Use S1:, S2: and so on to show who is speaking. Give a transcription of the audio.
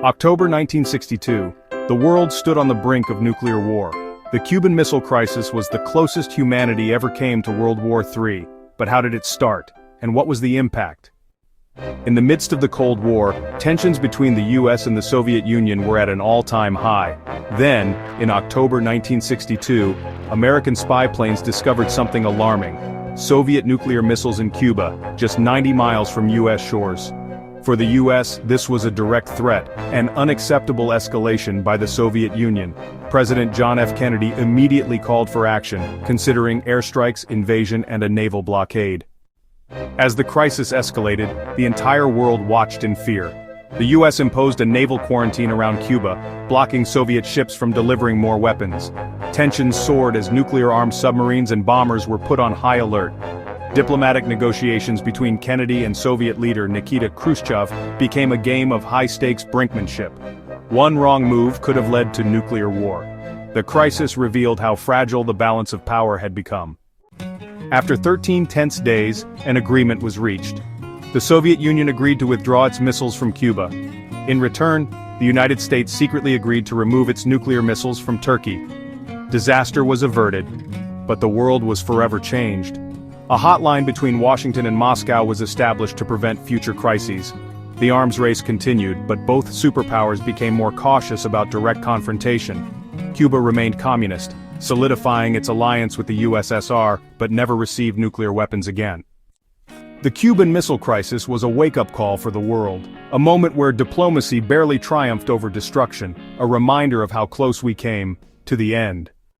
S1: October 1962. The world stood on the brink of nuclear war. The Cuban Missile Crisis was the closest humanity ever came to World War III. But how did it start? And what was the impact? In the midst of the Cold War, tensions between the US and the Soviet Union were at an all-time high. Then, in October 1962, American spy planes discovered something alarming: Soviet nuclear missiles in Cuba, just 90 miles from US shores. For the US, this was a direct threat, an unacceptable escalation by the Soviet Union. President John F. Kennedy immediately called for action, considering airstrikes, invasion, and a naval blockade. As the crisis escalated, the entire world watched in fear. The US imposed a naval quarantine around Cuba, blocking Soviet ships from delivering more weapons. Tensions soared as nuclear-armed submarines and bombers were put on high alert. Diplomatic negotiations between Kennedy and Soviet leader Nikita Khrushchev became a game of high-stakes brinkmanship. One wrong move could have led to nuclear war. The crisis revealed how fragile the balance of power had become. After 13 tense days, an agreement was reached. The Soviet Union agreed to withdraw its missiles from Cuba. In return, the United States secretly agreed to remove its nuclear missiles from Turkey. Disaster was averted, but the world was forever changed. A hotline between Washington and Moscow was established to prevent future crises. The arms race continued, but both superpowers became more cautious about direct confrontation. Cuba remained communist, solidifying its alliance with the USSR, but never received nuclear weapons again. The Cuban Missile Crisis was a wake-up call for the world, a moment where diplomacy barely triumphed over destruction, a reminder of how close we came to the end.